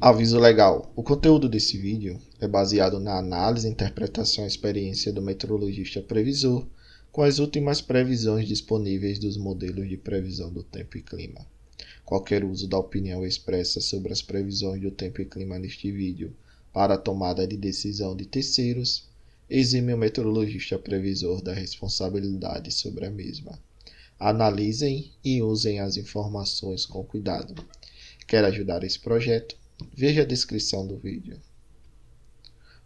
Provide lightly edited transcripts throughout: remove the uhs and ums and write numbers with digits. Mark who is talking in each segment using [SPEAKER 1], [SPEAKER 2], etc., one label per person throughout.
[SPEAKER 1] Aviso legal: o conteúdo desse vídeo é baseado na análise, interpretação e experiência do meteorologista previsor com as últimas previsões disponíveis dos modelos de previsão do tempo e clima. Qualquer uso da opinião expressa sobre as previsões do tempo e clima neste vídeo para a tomada de decisão de terceiros exime o meteorologista previsor da responsabilidade sobre a mesma. Analisem e usem as informações com cuidado. Quer ajudar esse projeto? Veja a descrição do vídeo.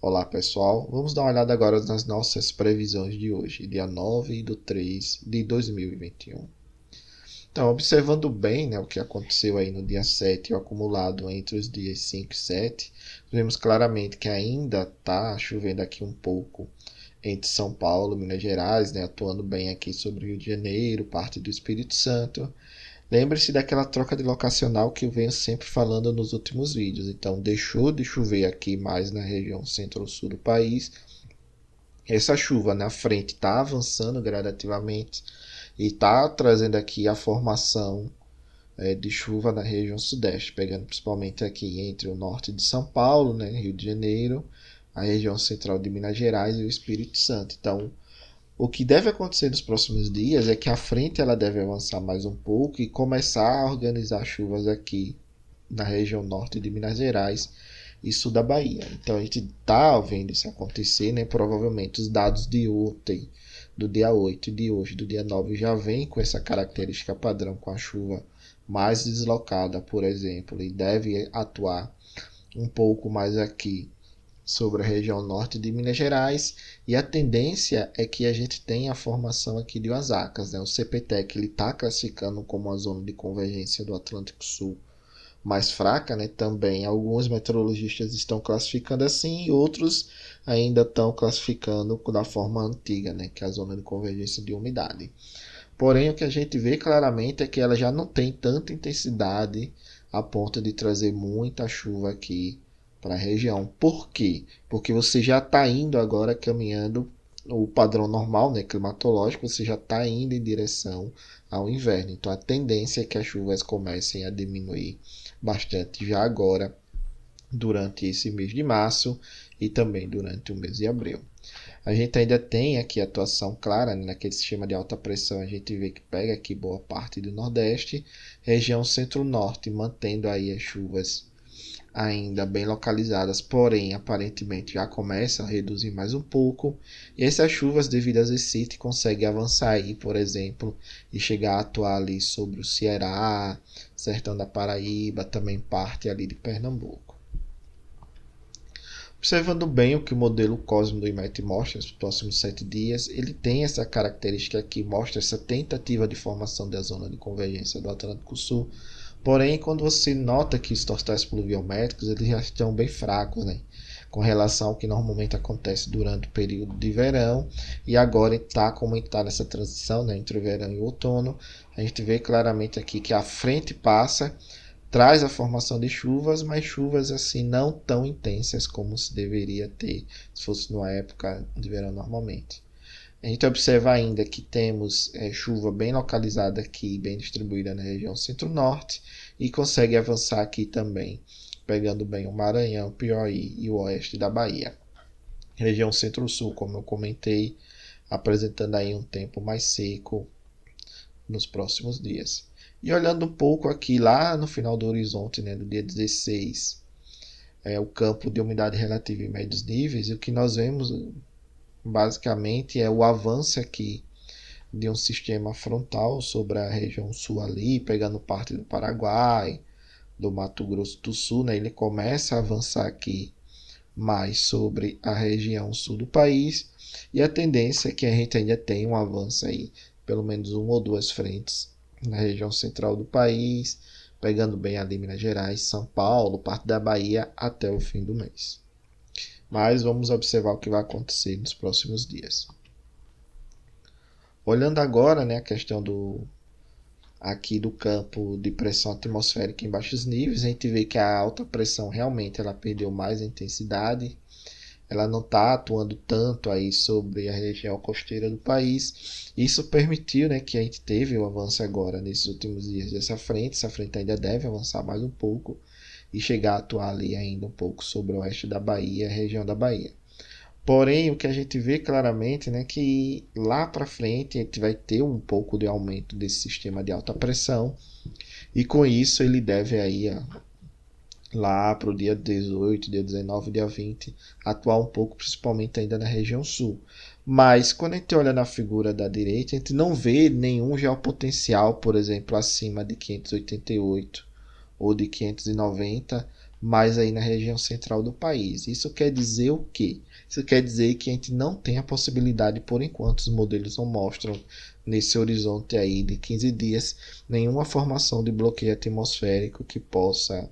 [SPEAKER 1] Olá pessoal, vamos dar uma olhada agora nas nossas previsões de hoje, dia 9/3/2021. Então, observando bem, o que aconteceu aí no dia 7 e o acumulado entre os dias 5 e 7, vemos claramente que ainda está chovendo aqui um pouco entre São Paulo e Minas Gerais, atuando bem aqui sobre o Rio de Janeiro, parte do Espírito Santo. Lembre-se daquela troca de locacional que eu venho sempre falando nos últimos vídeos. Então, deixou de chover aqui mais na região centro-sul do país. Essa chuva na frente está avançando gradativamente e está trazendo aqui a formação de chuva na região sudeste, pegando principalmente aqui entre o norte de São Paulo, Rio de Janeiro, a região central de Minas Gerais e o Espírito Santo. Então, o que deve acontecer nos próximos dias é que a frente ela deve avançar mais um pouco e começar a organizar chuvas aqui na região norte de Minas Gerais e sul da Bahia. Então a gente está vendo isso acontecer, provavelmente os dados de ontem, do dia 8 e de hoje, do dia 9, já vem com essa característica padrão, com a chuva mais deslocada, por exemplo, e deve atuar um pouco mais aqui sobre a região norte de Minas Gerais, e a tendência é que a gente tenha a formação aqui de Wasacas. O CPTEC está classificando como a zona de convergência do Atlântico Sul mais fraca, também alguns meteorologistas estão classificando assim e outros ainda estão classificando da forma antiga, que é a zona de convergência de umidade. Porém, o que a gente vê claramente é que ela já não tem tanta intensidade a ponto de trazer muita chuva aqui para a região. Por quê? Porque você já está indo agora caminhando o padrão normal, climatológico, você já está indo em direção ao inverno. Então a tendência é que as chuvas comecem a diminuir bastante já agora, durante esse mês de março e também durante o mês de abril. A gente ainda tem aqui atuação clara naquele sistema de alta pressão. A gente vê que pega aqui boa parte do Nordeste, região Centro-Norte, mantendo aí as chuvas ainda bem localizadas, porém aparentemente já começa a reduzir mais um pouco. E essas chuvas devido às excite conseguem avançar aí, por exemplo, e chegar a atuar ali sobre o Ceará, sertão da Paraíba, também parte ali de Pernambuco. Observando bem o que o modelo Cosmo do IMET mostra nos próximos 7 dias, ele tem essa característica aqui, mostra essa tentativa de formação da zona de convergência do Atlântico Sul. Porém, quando você nota que os totais pluviométricos eles já estão bem fracos, com relação ao que normalmente acontece durante o período de verão, e agora está como está nessa transição entre o verão e o outono, a gente vê claramente aqui que a frente passa, traz a formação de chuvas, mas chuvas assim não tão intensas como se deveria ter, se fosse numa época de verão normalmente. A gente observa ainda que temos chuva bem localizada aqui, bem distribuída na região centro-norte, e consegue avançar aqui também, pegando bem o Maranhão, Piauí e o oeste da Bahia. Região centro-sul, como eu comentei, apresentando aí um tempo mais seco nos próximos dias. E olhando um pouco aqui lá no final do horizonte, do dia 16, o campo de umidade relativa em médios níveis, e o que nós vemos basicamente é o avanço aqui de um sistema frontal sobre a região sul ali, pegando parte do Paraguai, do Mato Grosso do Sul, ele começa a avançar aqui mais sobre a região sul do país, e a tendência é que a gente ainda tenha um avanço aí, pelo menos uma ou duas frentes na região central do país, pegando bem ali Minas Gerais, São Paulo, parte da Bahia até o fim do mês. Mas vamos observar o que vai acontecer nos próximos dias. Olhando agora, a questão aqui do campo de pressão atmosférica em baixos níveis, a gente vê que a alta pressão realmente ela perdeu mais intensidade, ela não está atuando tanto aí sobre a região costeira do país. Isso permitiu, que a gente teve o avanço agora nesses últimos dias dessa frente. Essa frente ainda deve avançar mais um pouco, e chegar a atuar ali ainda um pouco sobre o oeste da Bahia, a região da Bahia. Porém, o que a gente vê claramente, né, que lá para frente a gente vai ter um pouco de aumento desse sistema de alta pressão e com isso ele deve aí lá para o dia 18, dia 19, dia 20, atuar um pouco, principalmente ainda na região sul. Mas quando a gente olha na figura da direita, a gente não vê nenhum geopotencial, por exemplo, acima de 588 ou de 590, mais aí na região central do país. Isso quer dizer o quê? Isso quer dizer que a gente não tem a possibilidade, por enquanto os modelos não mostram nesse horizonte aí de 15 dias, nenhuma formação de bloqueio atmosférico que possa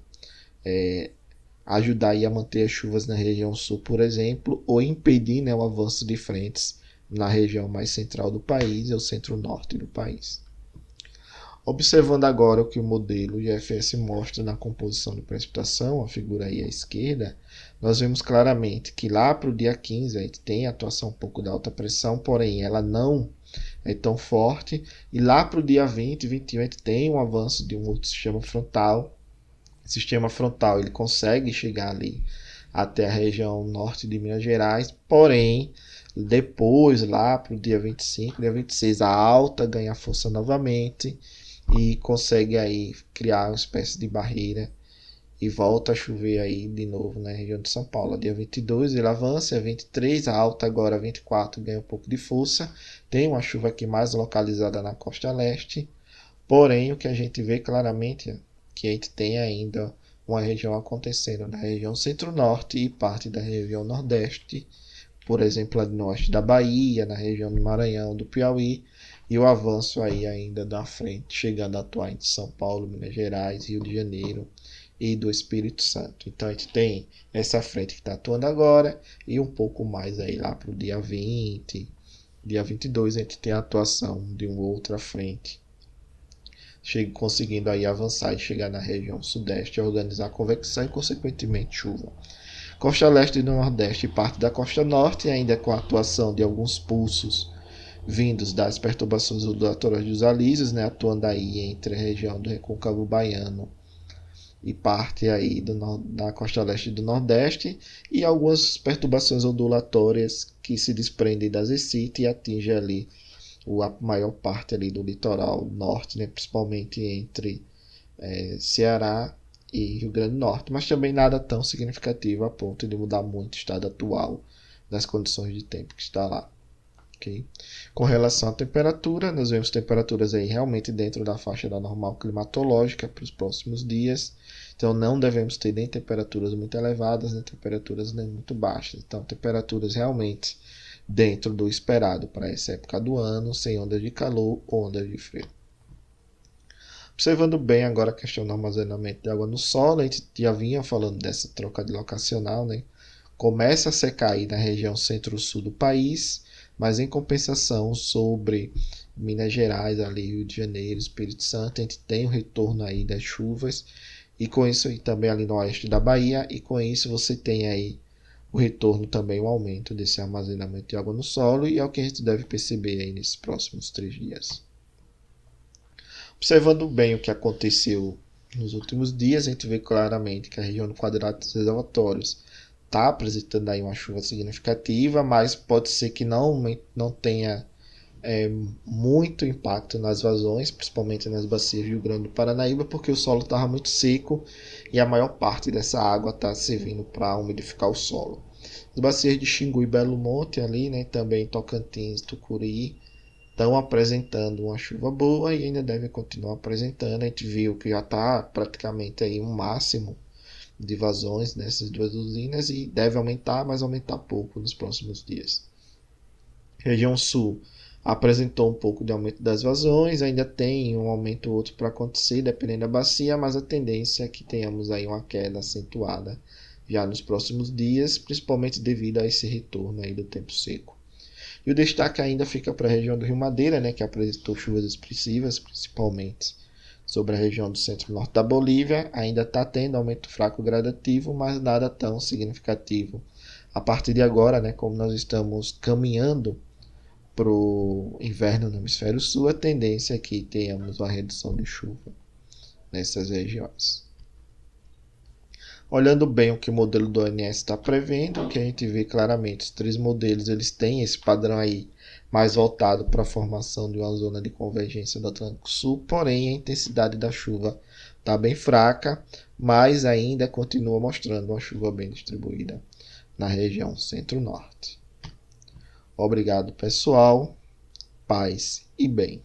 [SPEAKER 1] ajudar a manter as chuvas na região sul, por exemplo, ou impedir, né, o avanço de frentes na região mais central do país e o centro-norte do país. Observando agora o que o modelo GFS mostra na composição de precipitação, a figura aí à esquerda, nós vemos claramente que lá para o dia 15 a gente tem a atuação um pouco da alta pressão, porém ela não é tão forte, e lá para o dia 20 e 21 a gente tem um avanço de um outro sistema frontal, ele consegue chegar ali até a região norte de Minas Gerais, porém, depois, lá para o dia 25, dia 26, a alta ganha força novamente e consegue aí criar uma espécie de barreira e volta a chover aí de novo na região de São Paulo. Dia 22 ele avança, 23 a alta agora, 24 ganha um pouco de força, tem uma chuva aqui mais localizada na costa leste, porém o que a gente vê claramente é que a gente tem ainda uma região acontecendo na região centro-norte e parte da região nordeste, por exemplo, ali no oeste da Bahia, na região do Maranhão, do Piauí, e o avanço aí ainda da frente, chegando a atuar em São Paulo, Minas Gerais, Rio de Janeiro e do Espírito Santo. Então a gente tem essa frente que está atuando agora e um pouco mais aí lá para o dia 20, dia 22 a gente tem a atuação de uma outra frente conseguindo aí avançar e chegar na região sudeste, organizar convecção e consequentemente chuva. Costa leste do nordeste e parte da costa norte, ainda com a atuação de alguns pulsos vindos das perturbações ondulatórias dos alísios, né, atuando aí entre a região do recôncavo baiano e parte aí da costa leste do nordeste, e algumas perturbações ondulatórias que se desprendem das ECIT e atingem ali a maior parte ali do litoral norte, né, principalmente entre Ceará e Rio Grande do Norte, mas também nada tão significativo a ponto de mudar muito o estado atual das condições de tempo que está lá. Okay? Com relação à temperatura, nós vemos temperaturas aí realmente dentro da faixa da normal climatológica para os próximos dias, então não devemos ter nem temperaturas muito elevadas, nem temperaturas nem muito baixas, então temperaturas realmente dentro do esperado para essa época do ano, sem ondas de calor ou ondas de frio. Observando bem agora a questão do armazenamento de água no solo, a gente já vinha falando dessa troca de locacional, né? Começa a secar aí na região centro-sul do país, mas em compensação sobre Minas Gerais, ali Rio de Janeiro, Espírito Santo, a gente tem o retorno aí das chuvas, e com isso aí também ali no oeste da Bahia, e com isso você tem aí o retorno também, o aumento desse armazenamento de água no solo, e é o que a gente deve perceber aí nesses próximos 3 dias. Observando bem o que aconteceu nos últimos dias, a gente vê claramente que a região do quadrado dos reservatórios está apresentando aí uma chuva significativa, mas pode ser que não tenha muito impacto nas vazões, principalmente nas bacias do Rio Grande do Paranaíba, porque o solo estava muito seco e a maior parte dessa água está servindo para umidificar o solo. As bacias de Xingu e Belo Monte ali, né, também Tocantins, Tucuruí, estão apresentando uma chuva boa e ainda devem continuar apresentando. A gente viu que já está praticamente aí um máximo de vazões nessas duas usinas e deve aumentar, mas aumentar pouco nos próximos dias. Região Sul apresentou um pouco de aumento das vazões, ainda tem um aumento ou outro para acontecer, dependendo da bacia, mas a tendência é que tenhamos aí uma queda acentuada já nos próximos dias, principalmente devido a esse retorno aí do tempo seco. E o destaque ainda fica para a região do Rio Madeira, né, que apresentou chuvas expressivas, principalmente sobre a região do centro-norte da Bolívia. Ainda está tendo aumento fraco gradativo, mas nada tão significativo. A partir de agora, né, como nós estamos caminhando para o inverno no hemisfério sul, a tendência é que tenhamos uma redução de chuva nessas regiões. Olhando bem o que o modelo do ONS está prevendo, que a gente vê claramente, os três modelos eles têm esse padrão aí mais voltado para a formação de uma zona de convergência do Atlântico Sul, porém a intensidade da chuva está bem fraca, mas ainda continua mostrando uma chuva bem distribuída na região centro-norte. Obrigado, pessoal. Paz e bem.